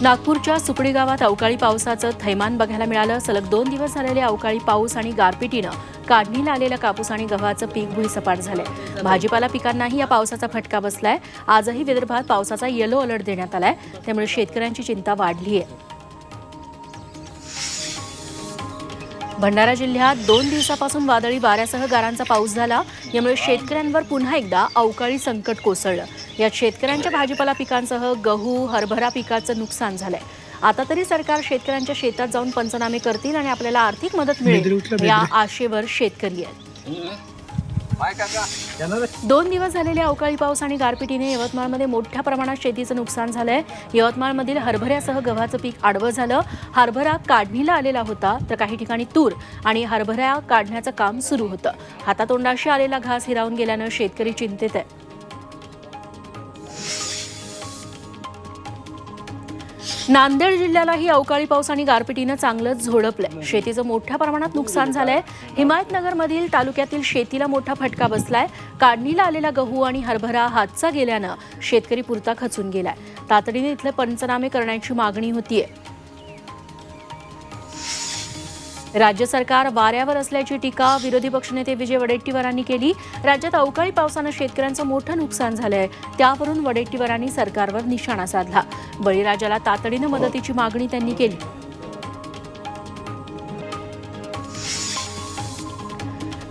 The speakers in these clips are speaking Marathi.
नागपूरच्या सुकडी गावात अवकाळी पावसाचं थैमान बघायला मिळालं। सलग 2 दिवस झालेले अवकाळी पाऊस आणि गारपिटीनं काढणीला आलेल्या कापूस आणि गव्हाचं पीक भुईसपाट झालंय। भाजीपाला पिकांनाही या पावसाचा फटका बसलाय। आजही विदर्भात पावसाचा येलो अलर्ट देण्यात आलाय, त्यामुळे शेतकऱ्यांची चिंता वाढली आहे। भंडारा जिल्ह्यात 2 दिवसापासून वादळी वाऱ्यासह गारांचा पाऊस झाला, यामुळे शेतकऱ्यांवर पुन्हा एकदा अवकाळी संकट कोसळलं। यात शेतकऱ्यांच्या भाजीपाला पिकांसह गहू, हरभरा पिकाचं नुकसान झालंय। आता तरी सरकार शेतकऱ्यांच्या शेतात जाऊन पंचनामे करतील आणि आपल्याला आर्थिक मदत मिळेल या आशेवर शेतकरी आहेत। 2 दिवस झालेल्या अवकाळी पाऊस आणि गारपिटीने यवतमाळमध्ये मोठ्या प्रमाणात शेतीचं नुकसान झालंय। यवतमाळमधील हरभऱ्यासह गव्हाचं पीक आडवं झालं। हरभरा काढणीला आलेला होता, तर काही ठिकाणी तूर आणि हरभरा काढण्याचं काम सुरू होतं। हातातोंडाशी आलेला घास हिरावून गेल्यानं शेतकरी चिंतेत आहे। नांदेड जिल्ह्यालाही अवकाळी पाऊस आणि गारपिटीनं चांगलंच झोडपलंय। शेतीचं मोठ्या प्रमाणात नुकसान झालंय। हिमायतनगरमधील तालुक्यातील शेतीला मोठा फटका बसलाय। काढणीला आलेला गहू आणि हरभरा हातचा गेल्यानं शेतकरी पुरता खचून गेलाय। तातडीने इथले पंचनामे करण्याची मागणी होतीये। राज्य सरकार वाऱ्यावर असल्याची टीका विरोधी पक्षनेते विजय वडेट्टीवारांनी केली। राज्यात अवकाळी पावसानं शेतकऱ्यांचं मोठं नुकसान झालंय, त्यावरून वडेट्टीवारांनी सरकारवर निशाणा साधला। बळीराजाला तातडीनं मदतीची मागणी त्यांनी केली।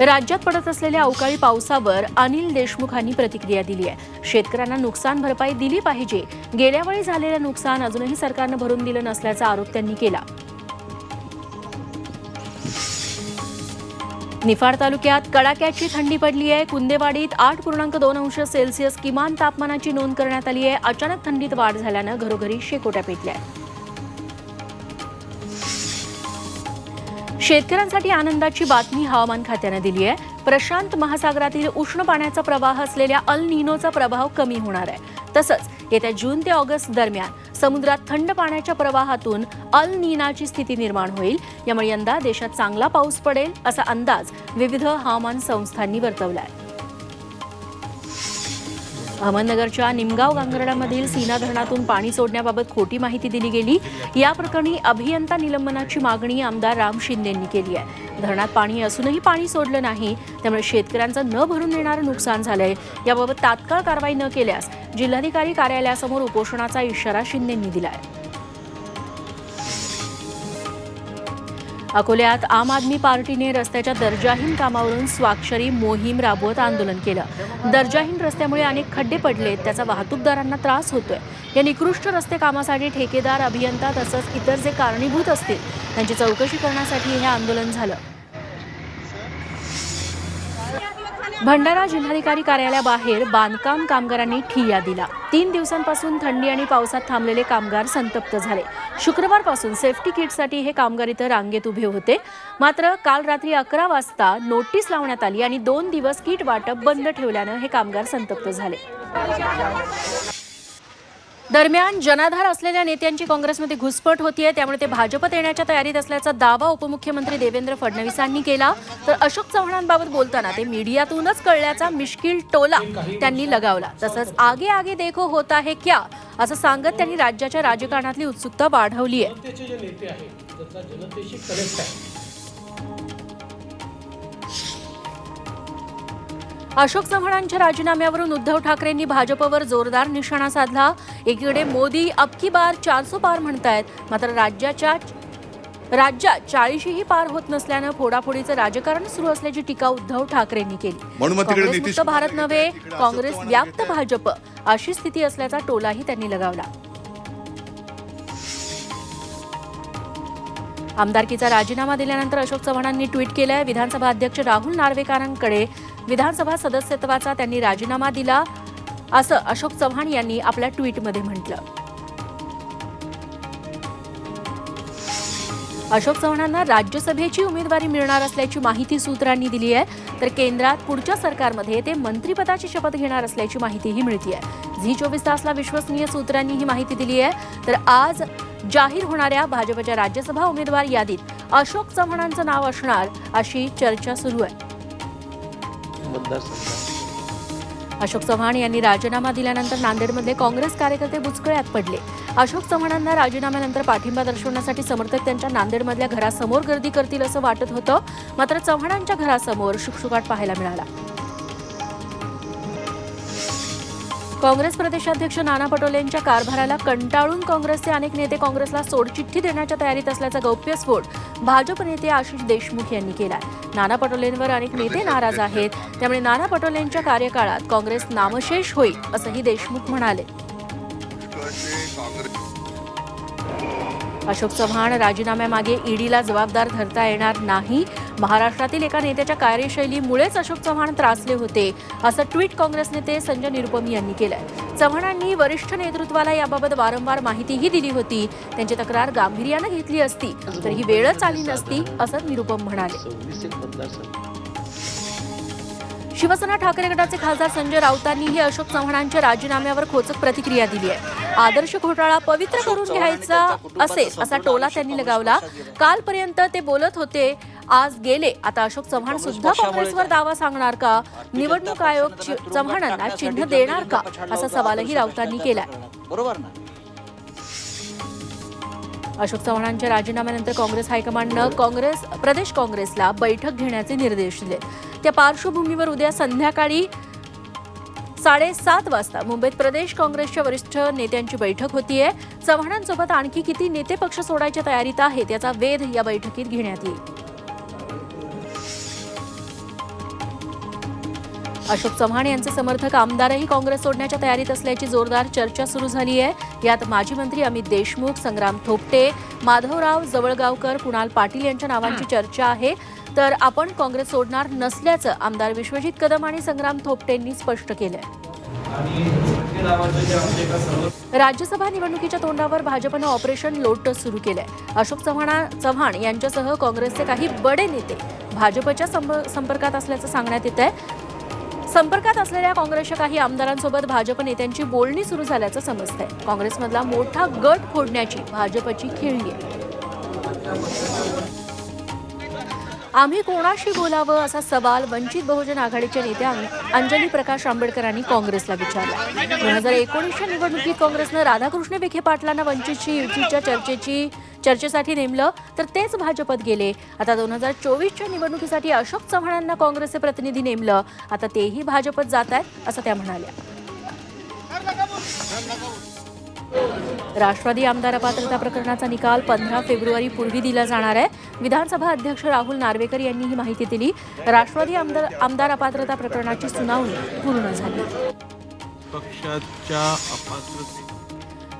राज्यात पडत असलेल्या अवकाळी पावसावर अनिल देशमुखांनी प्रतिक्रिया दिली आहे। शेतकऱ्यांना नुकसान भरपाई दिली पाहिजे। गेल्या वेळी झालेलं नुकसान अजूनही सरकारनं भरून दिलं नसल्याचा आरोप त्यांनी केला। निफाड तालुक्यात कडाक्याची थंडी पडली आहे। कुंदेवाडीत 8.2 अंश सेल्सिअस किमान तापमानाची नोंद करण्यात आली आहे। अचानक थंडीत वाढ झाल्यानं घरोघरी शेकोट्या पेटल्या। शेतकऱ्यांसाठी आनंदाची बातमी हवामान खात्याने दिली आहे। प्रशांत महासागरातील उष्ण पाण्याचा प्रवाह असलेल्या अल निनोचा प्रभाव कमी होणार आहे। तसंच येत्या जून ते ऑगस्ट दरम्यान समुद्रात थंड पाण्याच्या प्रवाहातून अल नीनाची स्थिती निर्माण होईल। यामुळे यंदा देशात चांगला पाऊस पडेल असा अंदाज विविध हवामान संस्थांनी वर्तवलाय। अहमदनगरच्या निमगाव गांगर्डामधील सीना धरणातून पाणी सोडण्याबाबत खोटी माहिती दिली गेली। या प्रकरणी अभियंता निलंबनाची मागणी आमदार राम शिंदेंनी केली आहे। धरणात पाणी असूनही पाणी सोडलं नाही, त्यामुळे शेतकऱ्यांचं न भरून येणारं नुकसान झालंय। याबाबत तात्काळ कारवाई न केल्यास जिल्हाधिकारी कार्यालयासमोर उपोषणाचा इशारा शिंदेंनी दिलाय। अकोल्यात आम आदमी पार्टीने रस्त्याच्या दर्जाहीन कामावरून स्वाक्षरी मोहीम राबवत आंदोलन केलं। दर्जाहीन रस्त्यामुळे अनेक खड्डे पडलेत, त्याचा वाहतूकदारांना त्रास होतोय। या निकृष्ट रस्ते कामासाठी ठेकेदार, अभियंता तसंच इतर जे कारणीभूत असतील त्यांची चौकशी करण्यासाठी हे आंदोलन झालं। भंडारा जिल्हाधिकारी कार्यालयाबाहेर बांधकाम कामगारांनी ठिय्या दिला। 3 दिवसांपासून थंडी आणि पावसात थांबलेले कामगार संतप्त झाले। शुक्रवारपासून सेफ्टी किटसाठी हे कामगार इथं रांगेत उभे होते। मात्र काल रात्री 11 वाजता नोटीस लावण्यात आली आणि 2 दिवस किट वाटप बंद ठेवल्यानं हे कामगार संतप्त झाले। दरम्यान जनाधार असलेल्या नेत्यांची काँग्रेसमध्ये घुसपट होतीये, त्यामुळे ते भाजपत येण्याच्या तयारीत असल्याचा दावा उपमुख्यमंत्री देवेंद्र फडणवीसांनी केला। तर अशोक चव्हाणांबाबत बोलताना ते मीडियातूनच कळल्याचा मिश्किल टोला त्यांनी लगावला। तसंच आगे आगे देखो होता है क्या असं सांगत त्यांनी राज्याच्या राजकारणातली उत्सुकता वाढवली आहे। अशोक चव्हाणांच्या राजीनाम्यावरून उद्धव ठाकरेंनी भाजपवर जोरदार निशाणा साधला। एकीकडे मोदी अब की बार 400 पार म्हणतायत, मात्र राज्यात 40ही पार होत नसल्यानं फोडाफोडीचं राजकारण सुरू असल्याची टीका उद्धव ठाकरेंनी केली। काँग्रेस मुक्त भारत नव्हे, काँग्रेस व्याप्त भाजप अशी स्थिती असल्याचा टोलाही त्यांनी लगावला। आमदारकीचा राजीनामा दिल्यानंतर अशोक चव्हाणांनी ट्विट केलंय। विधानसभा अध्यक्ष राहुल नार्वेकरांकडे विधानसभा सदस्यत्वाचा त्यांनी राजीनामा दिला असं अशोक चव्हाण यांनी आपल्या ट्विटमध्ये म्हटलं। अशोक चव्हाणांना राज्यसभेची उमेदवारी मिळणार असल्याची माहिती सूत्रांनी दिली आहे। तर केंद्रात पुढच्या सरकारमध्ये ते मंत्रिपदाची शपथ घेणार असल्याची माहितीही मिळतीये। झी 24 तासला विश्वसनीय सूत्रांनी ही माहिती दिली आहे। तर आज जाहीर होणाऱ्या भाजपच्या राज्यसभा उमेदवार यादीत अशोक चव्हाणांचं नाव असणार अशी चर्चा सुरू आहे। अशोक चव्हाण यांनी राजीनामा दिल्यानंतर नांदेडमधले काँग्रेस कार्यकर्ते बुचकळ्यात पडले. अशोक चव्हाणांना राजीनाम्यानंतर पाठिंबा दर्शवण्यासाठी समर्थक त्यांच्या नांदेडमधल्या घरासमोर गर्दी करतील असं वाटत होतं. मात्र चव्हाणांच्या घरासमोर शुकशुकाट पाहायला मिळाला. काँग्रेस प्रदेशाध्यक्ष नाना पटोलेंच्या कारभाराला कंटाळून काँग्रेसचे अनेक नेते काँग्रेसला सोडचिठ्ठी देण्याच्या तयारीत असल्याचा गौप्यस्फोट भाजप नेते आशिष देशमुख यांनी केलाय. नाना पटोलेंवर अनेक नेते नाराज आहेत, त्यामुळे नाना पटोलेंच्या कार्यकाळात काँग्रेस नामशेष होईल असंही देशमुख म्हणाले. अशोक चव्हाण राजीनाम्यामागे ईडीला जबाबदार धरता येणार नाही. महाराष्ट्रातील एका नेत्याच्या कार्यशैलीमुळेच अशोक चव्हाण त्रासले होते असं ट्विट काँग्रेस नेते संजय निरुपम यांनी केलंय. चव्हाणांनी वरिष्ठ नेतृत्वाला याबाबत वारंवार माहितीही दिली होती. त्यांची तक्रार गांभीर्यानं घेतली असती तर ही वेळच आली नसती असं निरुपम म्हणाले. शिवसेना ठाकरे गटाचे खासदार संजय राऊतांनीही अशोक चव्हाणांच्या राजीनाम्यावर खोचक प्रतिक्रिया दिली आहे. आदर्श घोटाळा पवित्र करून घ्यायचा असेल असा टोला त्यांनी लगावला. कालपर्यंत ते बोलत होते, आज गेले. आता अशोक चव्हाण सुद्धा काँग्रेसवर दावा सांगणार का? निवडणूक आयोग चव्हाणांना चिन्ह देणार का असा सवालही राऊतांनी केलाय. अशोक चव्हाणांच्या राजीनाम्यानंतर काँग्रेस हायकमांडनं प्रदेश काँग्रेसला बैठक घेण्याचे निर्देश दिले. त्या पार्श्वभूमीवर उद्या संध्याकाळी 7:30 वाजता मुंबईत प्रदेश काँग्रेसच्या वरिष्ठ नेत्यांची बैठक होतीये. चव्हाणांसोबत आणखी किती नेते पक्ष सोडायच्या तयारीत आहेत याचा वेध या बैठकीत घेण्यात येईल. अशोक चव्हाण यांचे समर्थक आमदारही काँग्रेस सोडण्याच्या तयारीत असल्याची जोरदार चर्चा सुरू झाली आहे. यात माजी मंत्री अमित देशमुख, संग्राम थोपटे, माधवराव जवळगावकर, कुणाल पाटील यांच्या नावांची चर्चा आहे. तर आपण काँग्रेस सोडणार नसल्याचं आमदार विश्वजित कदम आणि संग्राम थोपटेंनी स्पष्ट केलंय. राज्यसभा निवडणुकीच्या तोंडावर भाजपनं ऑपरेशन लोटस सुरू केलंय. अशोक चव्हाण यांच्यासह काँग्रेसचे काही बडे नेते भाजपच्या संपर्कात असल्याचं सांगण्यात येत आहे. संपर्कात असलेल्या काँग्रेसच्या काही आमदारांसोबत भाजप नेत्यांची बोलणी सुरू झाल्याचं समजतंय. काँग्रेसमधला मोठा गट फोडण्याची भाजपची खेळी आहे. आम्ही कोणाशी बोलावं असा सवाल वंचित बहुजन आघाडीच्या नेत्या अंजली प्रकाश आंबेडकरांनी काँग्रेसला विचारला. 2019च्या निवडणुकीत काँग्रेसनं राधाकृष्ण विखे पाटलांना वंचितची युतीच्या चर्चेसाठी नेमलं तर तेच भाजपत गेले. आता 2024च्या निवडणुकीसाठी अशोक चव्हाणांना काँग्रेसचे प्रतिनिधी नेमलं, आता तेही भाजपत जात आहेत असं त्या म्हणाल्या. राष्ट्रवादी आमदार अपात्रता प्रकरणाचा निकाल 15 फेब्रुवारी पूर्वी दिला जाणार आहे. विधानसभा अध्यक्ष राहुल नार्वेकर यांनी ही माहिती दिली. राष्ट्रवादी आमदार अपात्रता प्रकरणाची सुनावणी पूर्ण झाली.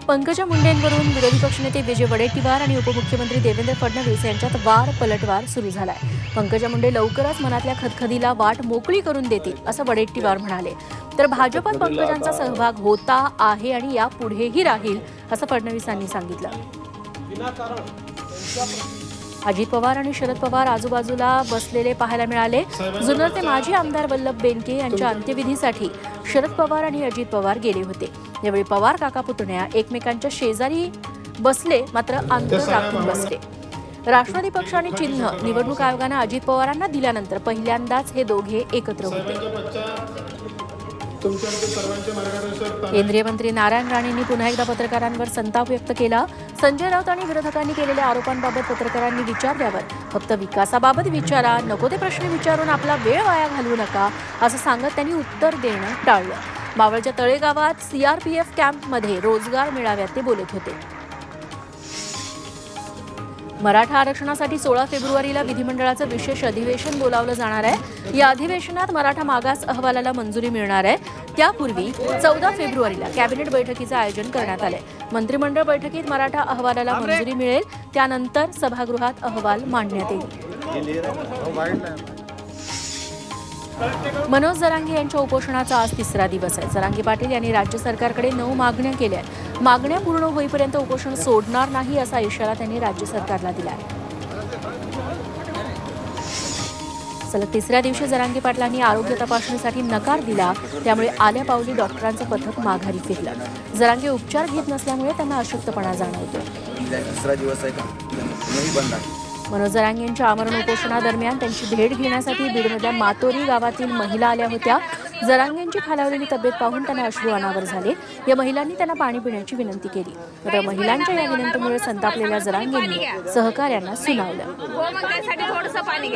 पंकजा मुंडेंवरून विरोधी पक्षनेते विजय वडेट्टीवार आणि उपमुख्यमंत्री देवेंद्र फडणवीस यांच्यात वार पलटवार सुरू झालाय. पंकजा मुंडे लवकरच मनातल्या खदखदीला वाट मोकळी करून देतील असं वडेट्टीवार म्हणाले. तर भाजपात पंकजांचा सहभाग होता आहे आणि यापुढेही राहील असं फडणवीसांनी सांगितलं. अजित पवार आणि शरद पवार आजूबाजूला बसलेले पाहायला मिळाले. जुन्नरचे माजी आमदार वल्लभ बेनके यांच्या अंत्यविधीसाठी शरद पवार आणि अजित पवार गेले होते. यावेळी पवार काका पुतण्या एकमेकांच्या शेजारी बसले, मात्र अंतर राखून बसले. राष्ट्रवादी पक्ष आणि चिन्ह निवडणूक आयोगानं अजित पवारांना दिल्यानंतर पहिल्यांदाच हे दोघे एकत्र होते. केंद्रीय मंत्री नारायण राणेंनी पुन्हा एकदा पत्रकारांवर संताप व्यक्त केला. संजय राऊत आणि विरोधकांनी केलेल्या आरोपांबाबत पत्रकारांनी विचार द्यावा. फक्त विकासाबाबत विचारा, नको ते प्रश्न विचारून आपला वेळ वाया घालवू नका असं सांगत त्यांनी उत्तर देणं टाळलं. मावळच्या तळेगावात सीआरपीएफ कॅम्पमध्ये रोजगार मेळाव्यात ते बोलत होते. मराठा आरक्षणासाठी 16 फेब्रुवारीला विधिमंडळाचं विशेष अधिवेशन बोलावलं जाणार आहे. या अधिवेशनात मराठा मागास अहवालाला मंजुरी मिळणार आहे. त्यापूर्वी 14 फेब्रुवारीला कॅबिनेट बैठकीचं आयोजन करण्यात आलंय. मंत्रिमंडळ बैठकीत मराठा अहवालाला मंजुरी मिळेल, त्यानंतर सभागृहात अहवाल मांडण्यात येईल. मनोज जरांगे यांच्या उपोषणाचा आज 3रा दिवस आहे. जरांगे पाटील यांनी राज्य सरकारकडे 9 मागण्या केल्या आहेत. मागण्या पूर्ण होईपर्यंत उपोषण सोडणार नाही असा इशारा त्यांनी राज्य सरकारला दिला आहे. सलग 3ऱ्या दिवशी जरांगे पाटलांनी आरोग्य तपासणीसाठी नकार दिला. त्यामुळे आल्या पावली डॉक्टरांचं पथक माघारी फिरलं. जरांगे उपचार घेत नसल्यामुळे त्यांना अशक्तपणा जाणवतो. मनोज जरांगे यांच्या आमरण उपोषणादरम्यान त्यांची भेट घेण्यासाठी बीडमधल्या मातोरी गावातील महिला आल्या होत्या. जरांगेंची खालावलेली तब्येत पाहून त्यांना अश्रू अनावर झाले. या महिलांनी त्यांना पाणी पिण्याची विनंती केली. तर महिलांच्या या विनंतीमुळे संतापलेल्या जरांगेंनी सहकार्यांना सुनावलं.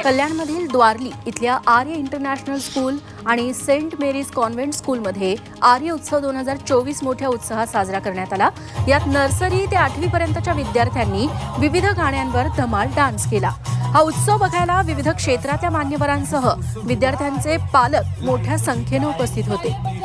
कल्याणमधील द्वारली इथल्या आर्य इंटरनॅशनल स्कूल आणि सेंट मेरीज कॉन्व्हेंट स्कूलमध्ये आर्य उत्सव 2024 मोठ्या उत्साहात साजरा करण्यात आला. यात नर्सरी ते 8वी पर्यंतच्या विद्यार्थ्यांनी विविध गाण्यांवर धमाल डान्स केला. हा उत्सव बघायला विविध क्षेत्रातल्या मान्यवरांसह विद्यार्थ्यांचे पालक मोठ्या संख्येने उपस्थित होते.